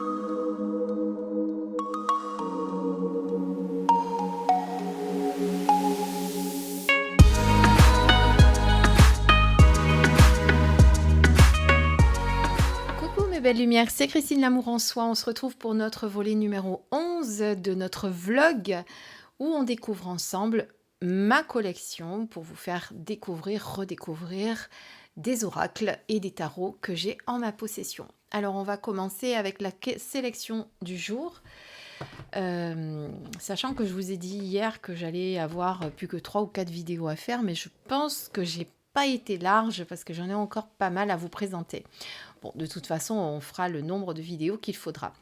Coucou mes belles lumières, c'est Christine L'Amour en Soi. On se retrouve pour notre volet numéro 11 de notre vlog où on découvre ensemble ma collection pour vous faire découvrir, redécouvrir des oracles et des tarots que j'ai en ma possession. Alors on va commencer avec la sélection du jour. Sachant que je vous ai dit hier que j'allais avoir plus que 3 ou 4 vidéos à faire, mais je pense que j'ai pas été large parce que j'en ai encore pas mal à vous présenter. Bon, de toute façon, on fera le nombre de vidéos qu'il faudra.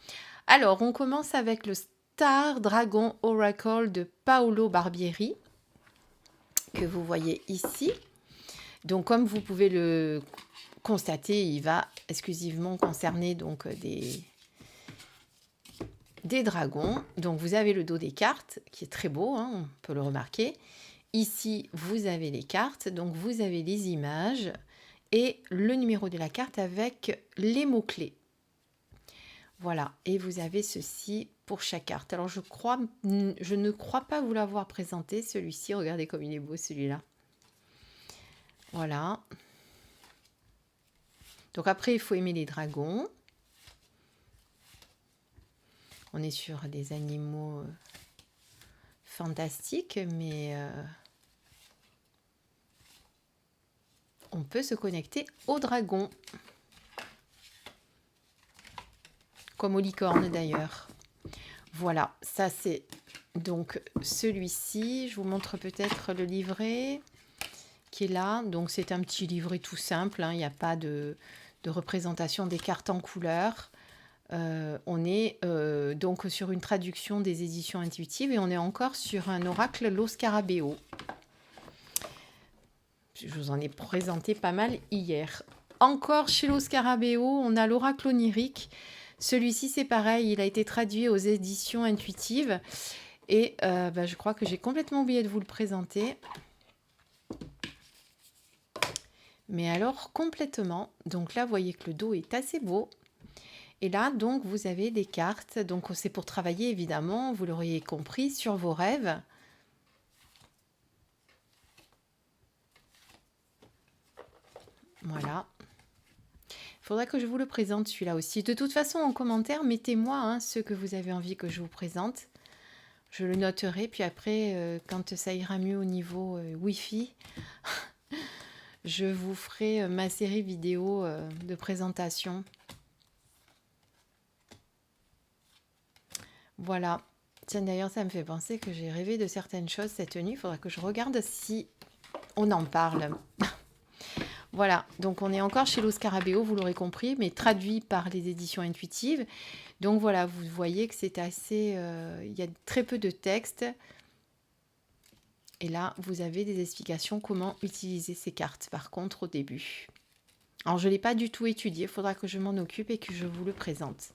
Alors, on commence avec le Star Dragon Oracle de Paolo Barbieri, que vous voyez ici. Donc, comme vous pouvez le constater, il va exclusivement concerner donc des dragons. Donc, vous avez le dos des cartes, qui est très beau, hein, on peut le remarquer. Ici, vous avez les cartes, donc vous avez les images et le numéro de la carte avec les mots-clés. Voilà, et vous avez ceci pour chaque carte. Alors, je ne crois pas vous l'avoir présenté, celui-ci. Regardez comme il est beau, celui-là. Voilà. Donc après, il faut aimer les dragons. On est sur des animaux fantastiques, mais on peut se connecter aux dragons. Comme aux licornes d'ailleurs. Voilà, ça c'est donc celui-ci. Je vous montre peut-être le livret qui est là. Donc c'est un petit livret tout simple, hein. Il n'y a pas de représentation des cartes en couleur. On est donc sur une traduction des éditions intuitives et on est encore sur un oracle Lo Scarabeo. Je vous en ai présenté pas mal hier. Encore chez Lo Scarabeo, on a l'oracle onirique. Celui-ci, c'est pareil, il a été traduit aux éditions intuitives. Et je crois que j'ai complètement oublié de vous le présenter. Mais alors, complètement. Donc là, vous voyez que le dos est assez beau. Et là, donc, vous avez des cartes. Donc, c'est pour travailler, évidemment, vous l'auriez compris, sur vos rêves. Voilà. Il faudra que je vous le présente celui-là aussi. De toute façon, en commentaire, mettez-moi ce que vous avez envie que je vous présente. Je le noterai, puis après, quand ça ira mieux au niveau Wi-Fi, je vous ferai ma série vidéo de présentation. Voilà. Tiens, d'ailleurs, ça me fait penser que j'ai rêvé de certaines choses cette nuit. Il faudra que je regarde si on en parle. Voilà, donc on est encore chez Lo Scarabeo, vous l'aurez compris, mais traduit par les éditions intuitives. Donc voilà, vous voyez que c'est assez... il y a très peu de texte. Et là, vous avez des explications comment utiliser ces cartes, par contre, au début. Alors, je ne l'ai pas du tout étudié, il faudra que je m'en occupe et que je vous le présente.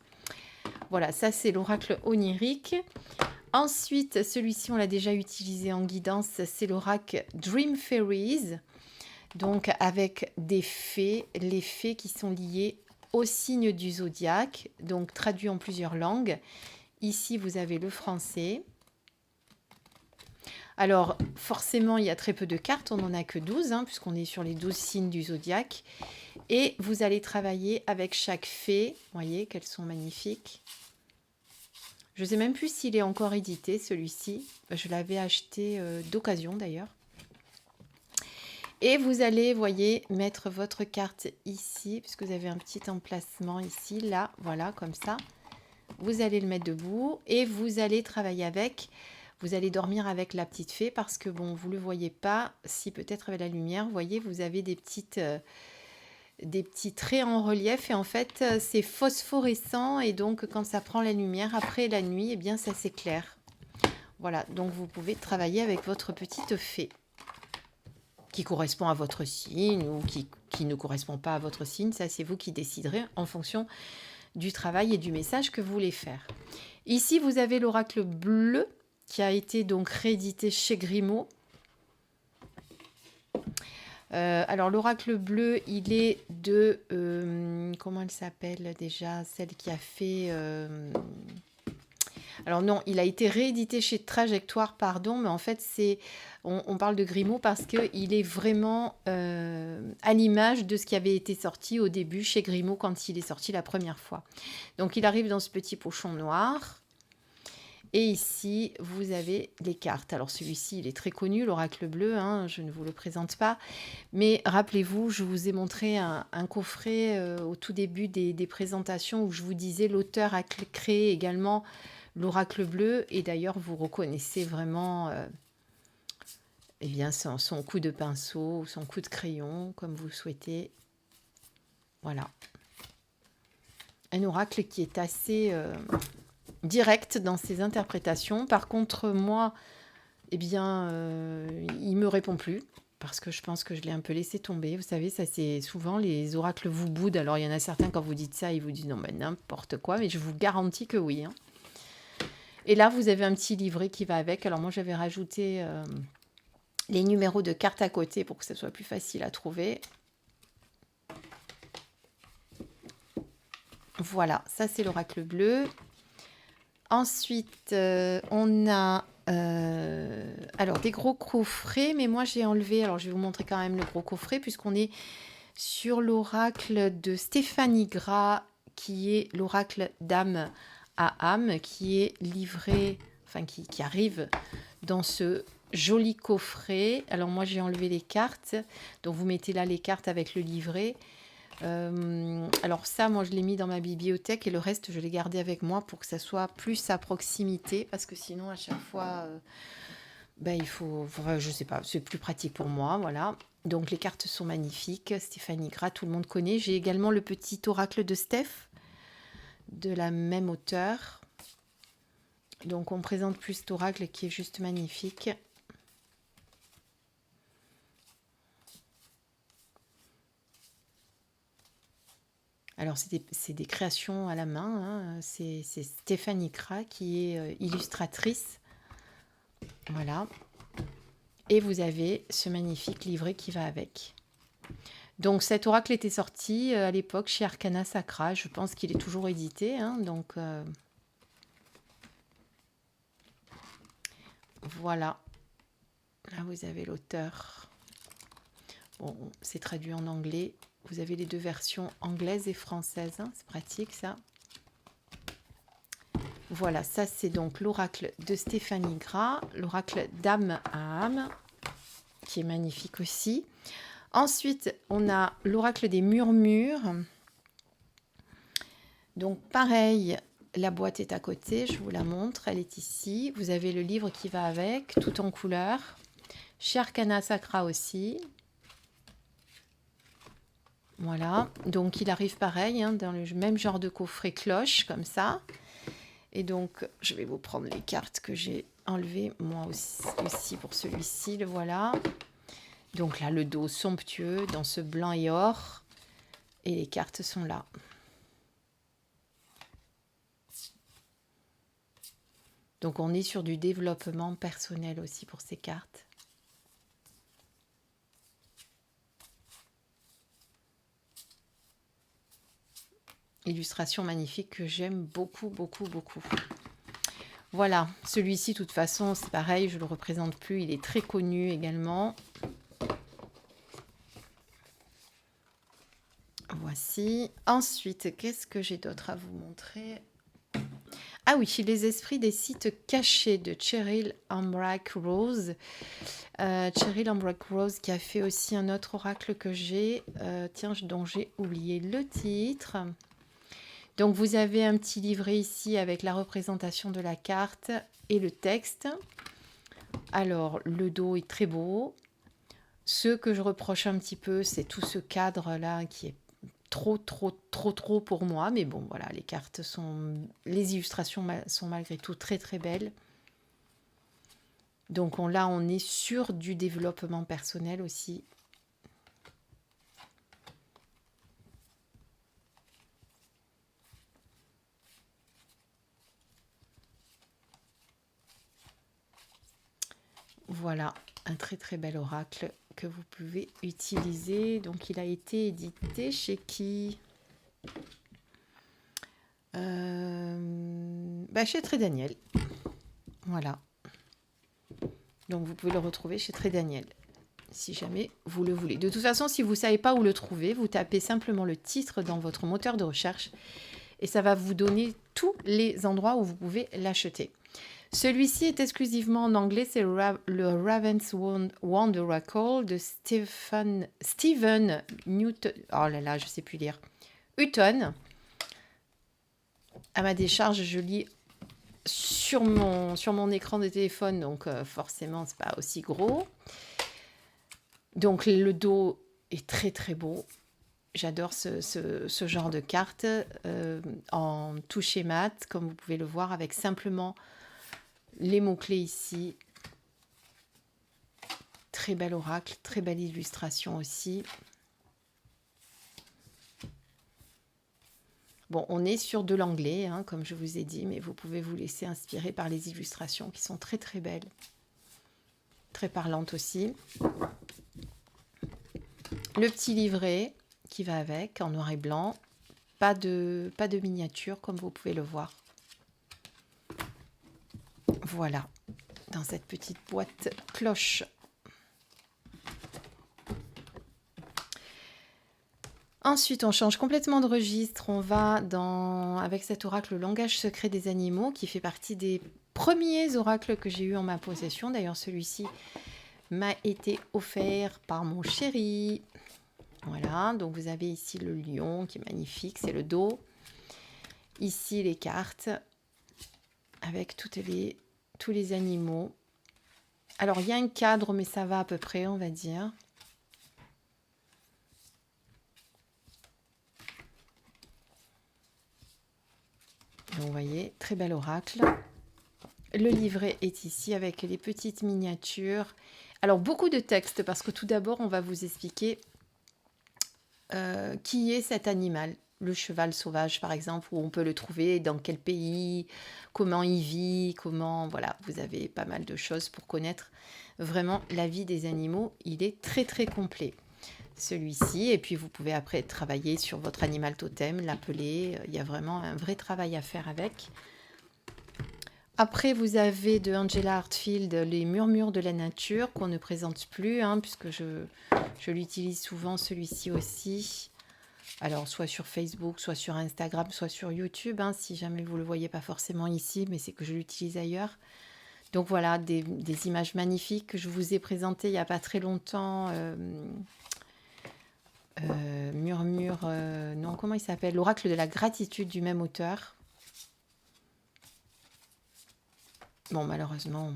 Voilà, ça c'est l'oracle onirique. Ensuite, celui-ci, on l'a déjà utilisé en guidance, c'est l'oracle Dream Fairies. Donc avec des fées, les fées qui sont liées au signe du zodiaque, donc traduit en plusieurs langues. Ici, vous avez le français. Alors, forcément, il y a très peu de cartes, on n'en a que 12, puisqu'on est sur les 12 signes du zodiaque. Et vous allez travailler avec chaque fée. Vous voyez qu'elles sont magnifiques. Je ne sais même plus s'il est encore édité, celui-ci. Je l'avais acheté d'occasion, d'ailleurs. Et vous allez, voyez, mettre votre carte ici, puisque vous avez un petit emplacement ici, là, voilà, comme ça. Vous allez le mettre debout et vous allez travailler avec, vous allez dormir avec la petite fée parce que, bon, vous ne le voyez pas, si peut-être avec la lumière, vous voyez, vous avez des petits traits en relief et en fait, c'est phosphorescent et donc quand ça prend la lumière, après la nuit, eh bien, ça s'éclaire. Voilà, donc vous pouvez travailler avec votre petite fée qui correspond à votre signe ou qui ne correspond pas à votre signe. Ça, c'est vous qui déciderez en fonction du travail et du message que vous voulez faire. Ici, vous avez l'oracle bleu qui a été donc réédité chez Grimaud. Alors l'oracle bleu, il est de... comment elle s'appelle déjà? Celle qui a fait... alors non, il a été réédité chez Trajectoire, pardon, mais en fait on parle de Grimaud parce qu'il est vraiment à l'image de ce qui avait été sorti au début chez Grimaud quand il est sorti la première fois. Donc il arrive dans ce petit pochon noir. Et ici, vous avez les cartes. Alors celui-ci, il est très connu, l'oracle bleu, hein, je ne vous le présente pas. Mais rappelez-vous, je vous ai montré un coffret au tout début des présentations où je vous disais l'auteur a créé également l'oracle bleu. Et d'ailleurs, vous reconnaissez vraiment eh bien, son coup de pinceau, son coup de crayon, comme vous le souhaitez. Voilà. Un oracle qui est assez... direct dans ses interprétations. Par contre, moi, eh bien, il me répond plus parce que je pense que je l'ai un peu laissé tomber. Vous savez, ça c'est souvent les oracles vous boudent. Alors, il y en a certains, quand vous dites ça, ils vous disent non, mais n'importe quoi, mais je vous garantis que oui. Hein. Et là, vous avez un petit livret qui va avec. Alors, moi, j'avais rajouté les numéros de cartes à côté pour que ça soit plus facile à trouver. Voilà, ça c'est l'oracle bleu. Ensuite, on a alors des gros coffrets, mais moi j'ai enlevé, alors je vais vous montrer quand même le gros coffret, puisqu'on est sur l'oracle de Stéphanie Gras, qui est l'oracle d'âme à âme, qui est livré, enfin qui arrive dans ce joli coffret. Alors moi j'ai enlevé les cartes, donc vous mettez là les cartes avec le livret. Alors ça, moi je l'ai mis dans ma bibliothèque et le reste je l'ai gardé avec moi pour que ça soit plus à proximité parce que sinon à chaque fois il faut, enfin, je sais pas, c'est plus pratique pour moi, voilà. Donc les cartes sont magnifiques, Stéphanie Gras, tout le monde connaît. J'ai également le petit oracle de Steph de la même auteure. Donc on présente plus cet oracle qui est juste magnifique. Alors, c'est des créations à la main. Hein. C'est Stéphanie Gras qui est illustratrice. Voilà. Et vous avez ce magnifique livret qui va avec. Donc, cet oracle était sorti à l'époque chez Arcana Sacra. Je pense qu'il est toujours édité. Hein. Donc, voilà. Là, vous avez l'auteur. Bon, c'est traduit en anglais. Vous avez les deux versions anglaises et françaises. Hein. C'est pratique, ça. Voilà, ça c'est donc l'oracle de Stéphanie Gras, l'oracle d'âme à âme, qui est magnifique aussi. Ensuite, on a l'oracle des murmures. Donc pareil, la boîte est à côté, je vous la montre, elle est ici. Vous avez le livre qui va avec, tout en couleur. Chez Arcana Sacra aussi. Voilà, donc il arrive pareil, hein, dans le même genre de coffret cloche, comme ça. Et donc, je vais vous prendre les cartes que j'ai enlevées, moi aussi pour celui-ci, le voilà. Donc là, le dos somptueux, dans ce blanc et or. Et les cartes sont là. Donc, on est sur du développement personnel aussi pour ces cartes. Illustration magnifique que j'aime beaucoup, beaucoup, beaucoup. Voilà, celui-ci, de toute façon, c'est pareil, je ne le représente plus. Il est très connu également. Voici. Ensuite, qu'est-ce que j'ai d'autre à vous montrer? Ah oui, les esprits des sites cachés de Cheryl Ambrack Rose. Cheryl Ambrack Rose qui a fait aussi un autre oracle que j'ai. Dont j'ai oublié le titre. Donc vous avez un petit livret ici avec la représentation de la carte et le texte. Alors le dos est très beau. Ce que je reproche un petit peu, c'est tout ce cadre-là qui est trop pour moi. Mais bon, voilà, les illustrations sont malgré tout très très belles. Donc là, on est sur du développement personnel aussi. Voilà, un très très bel oracle que vous pouvez utiliser. Donc, il a été édité chez qui? Chez Très Daniel. Voilà. Donc, vous pouvez le retrouver chez Très Daniel, si jamais vous le voulez. De toute façon, si vous ne savez pas où le trouver, vous tapez simplement le titre dans votre moteur de recherche et ça va vous donner tous les endroits où vous pouvez l'acheter. Celui-ci est exclusivement en anglais, c'est le Raven's Wand Oracle de Stephen Newton. Oh là là, je ne sais plus lire. Hutton. À ma décharge, je lis sur mon écran de téléphone, donc forcément, c'est pas aussi gros. Donc le dos est très très beau. J'adore ce genre de carte en toucher mat, comme vous pouvez le voir, avec simplement les mots-clés ici. Très bel oracle, très belle illustration aussi. Bon, on est sur de l'anglais, hein, comme je vous ai dit, mais vous pouvez vous laisser inspirer par les illustrations qui sont très très belles. Très parlantes aussi. Le petit livret qui va avec, en noir et blanc. Pas de miniature, comme vous pouvez le voir. Voilà, dans cette petite boîte cloche. Ensuite, on change complètement de registre. On va avec cet oracle, le langage secret des animaux, qui fait partie des premiers oracles que j'ai eu en ma possession. D'ailleurs, celui-ci m'a été offert par mon chéri. Voilà, donc vous avez ici le lion qui est magnifique, c'est le dos. Ici, les cartes avec tous les animaux. Alors, il y a un cadre, mais ça va à peu près, on va dire. Donc, vous voyez, très bel oracle. Le livret est ici avec les petites miniatures. Alors, beaucoup de texte parce que tout d'abord, on va vous expliquer qui est cet animal. Le cheval sauvage, par exemple, où on peut le trouver, dans quel pays, comment il vit, comment... Voilà, vous avez pas mal de choses pour connaître vraiment la vie des animaux. Il est très, très complet, celui-ci. Et puis, vous pouvez après travailler sur votre animal totem, l'appeler. Il y a vraiment un vrai travail à faire avec. Après, vous avez de Angela Hartfield les murmures de la nature qu'on ne présente plus, hein, puisque je l'utilise souvent, celui-ci aussi. Alors, soit sur Facebook, soit sur Instagram, soit sur YouTube, hein, si jamais vous ne le voyez pas forcément ici, mais c'est que je l'utilise ailleurs. Donc voilà, des images magnifiques que je vous ai présentées il n'y a pas très longtemps. Non, comment il s'appelle? L'oracle de la gratitude du même auteur. Bon, malheureusement,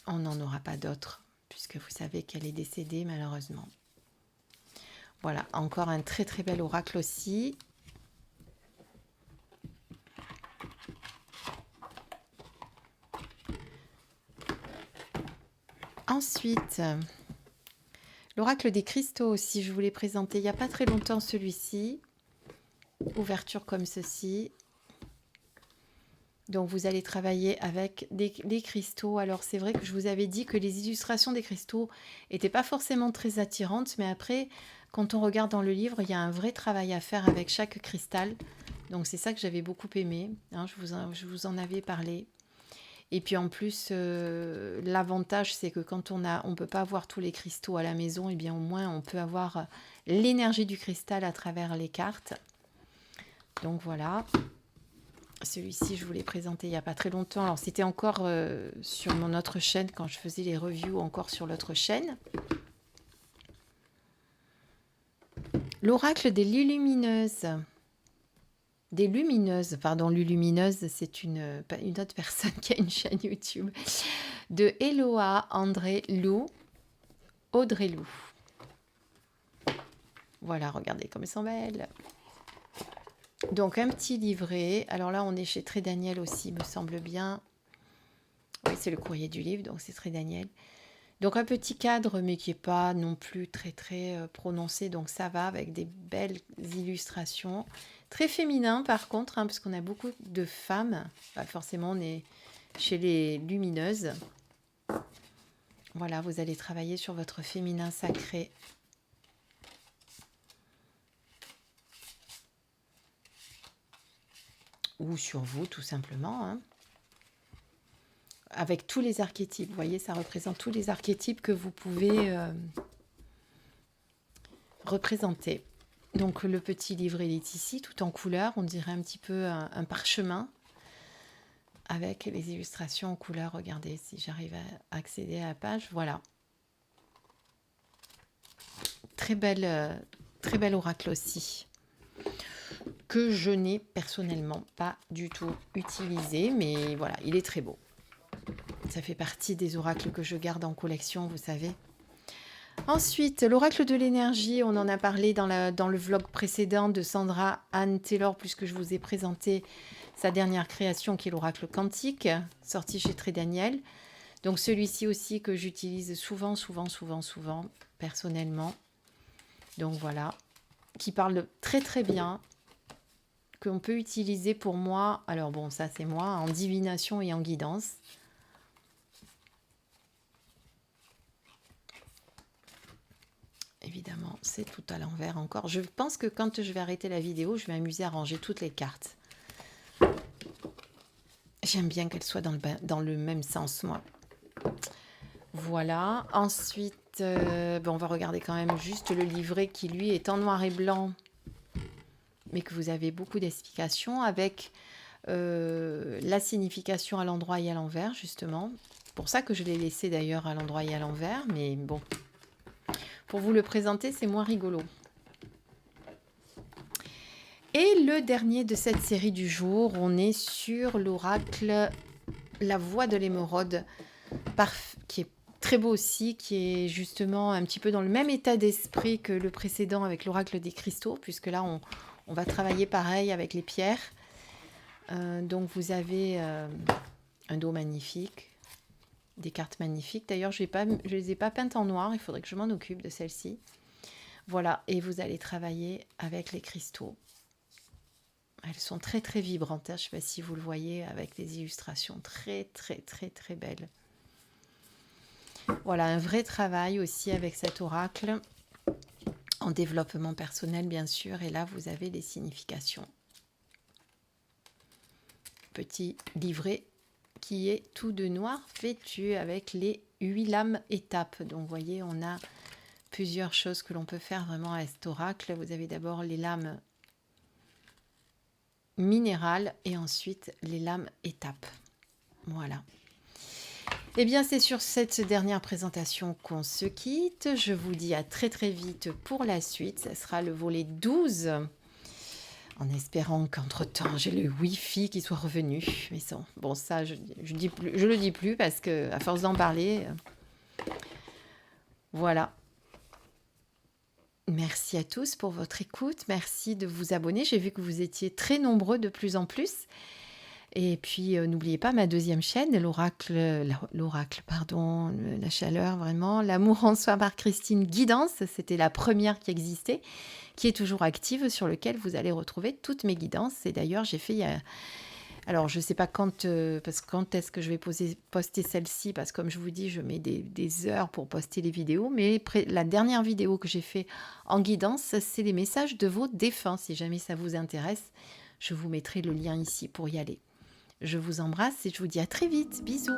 on n'en aura pas d'autres, puisque vous savez qu'elle est décédée, malheureusement. Voilà, encore un très très bel oracle aussi. Ensuite, l'oracle des cristaux aussi, je vous l'ai présenté il n'y a pas très longtemps celui-ci. Ouverture comme ceci. Donc vous allez travailler avec les cristaux. Alors c'est vrai que je vous avais dit que les illustrations des cristaux n'étaient pas forcément très attirantes, mais après, quand on regarde dans le livre, il y a un vrai travail à faire avec chaque cristal. Donc c'est ça que j'avais beaucoup aimé, hein, je vous en avais parlé. Et puis en plus, l'avantage c'est que quand on ne peut pas avoir tous les cristaux à la maison, et bien au moins on peut avoir l'énergie du cristal à travers les cartes. Donc voilà. Celui-ci, je vous l'ai présenté il n'y a pas très longtemps. Alors, c'était encore sur mon autre chaîne, quand je faisais les reviews encore sur l'autre chaîne. L'oracle des lumineuses. Des lumineuses, pardon, Lulumineuse, c'est une autre personne qui a une chaîne YouTube. De Eloa André Lou, Audrey Lou. Voilà, regardez comme elles sont belles. Donc, un petit livret. Alors là, on est chez Très Daniel aussi, me semble bien. Oui, c'est le courrier du livre, donc c'est Très Daniel. Donc, un petit cadre, mais qui n'est pas non plus très, très prononcé. Donc, ça va avec des belles illustrations. Très féminin, par contre, hein, parce qu'on a beaucoup de femmes. Bah, forcément, on est chez les lumineuses. Voilà, vous allez travailler sur votre féminin sacré. Ou sur vous, tout simplement. Hein. Avec tous les archétypes. Vous voyez, ça représente tous les archétypes que vous pouvez représenter. Donc, le petit livret il est ici, tout en couleur. On dirait un petit peu un parchemin. Avec les illustrations en couleur. Regardez si j'arrive à accéder à la page. Voilà. Très bel oracle aussi. Que je n'ai personnellement pas du tout utilisé. Mais voilà, il est très beau. Ça fait partie des oracles que je garde en collection, vous savez. Ensuite, l'oracle de l'énergie, on en a parlé dans le vlog précédent de Sandra Anne Taylor, puisque je vous ai présenté sa dernière création qui est l'oracle quantique, sorti chez Très Daniel. Donc celui-ci aussi que j'utilise souvent, personnellement. Donc voilà, qui parle très très bien, qu'on peut utiliser pour moi, alors bon ça c'est moi, en divination et en guidance. Évidemment, c'est tout à l'envers encore. Je pense que quand je vais arrêter la vidéo, je vais m'amuser à ranger toutes les cartes. J'aime bien qu'elles soient dans le même sens, moi. Voilà. Ensuite, on va regarder quand même juste le livret qui, lui, est en noir et blanc, mais que vous avez beaucoup d'explications avec la signification à l'endroit et à l'envers, justement. C'est pour ça que je l'ai laissé d'ailleurs à l'endroit et à l'envers, mais bon. Pour vous le présenter, c'est moins rigolo. Et le dernier de cette série du jour, on est sur l'oracle La Voix de l'émeraude, qui est très beau aussi, qui est justement un petit peu dans le même état d'esprit que le précédent avec l'oracle des cristaux, puisque là, on va travailler pareil avec les pierres. Donc, vous avez un dos magnifique, des cartes magnifiques. D'ailleurs, je ne les ai pas peintes en noir, il faudrait que je m'en occupe de celles-ci. Voilà, et vous allez travailler avec les cristaux. Elles sont très très vibrantes, hein. Je ne sais pas si vous le voyez avec des illustrations très très très très belles. Voilà, un vrai travail aussi avec cet oracle, en développement personnel bien sûr, et là vous avez les significations. Petit livret qui est tout de noir vêtu avec les 8 lames étapes. Donc vous voyez, on a plusieurs choses que l'on peut faire vraiment à cet oracle. Vous avez d'abord les lames minérales et ensuite les lames étapes. Voilà. Eh bien, c'est sur cette dernière présentation qu'on se quitte. Je vous dis à très très vite pour la suite. Ce sera le volet 12. En espérant qu'entre-temps, j'ai le Wi-Fi qui soit revenu. Mais bon, ça, je le dis plus parce que à force d'en parler, voilà. Merci à tous pour votre écoute. Merci de vous abonner. J'ai vu que vous étiez très nombreux de plus en plus. Et puis, n'oubliez pas ma deuxième chaîne, la chaleur, vraiment. L'amour en soi par Christine Guidance. C'était la première qui existait, qui est toujours active, sur lequel vous allez retrouver toutes mes guidances. Et d'ailleurs, j'ai fait... Alors, je ne sais pas quand est-ce que je vais poster celle-ci, parce que comme je vous dis, je mets des heures pour poster les vidéos. Mais la dernière vidéo que j'ai fait en guidance, c'est les messages de vos défunts. Si jamais ça vous intéresse, je vous mettrai le lien ici pour y aller. Je vous embrasse et je vous dis à très vite. Bisous.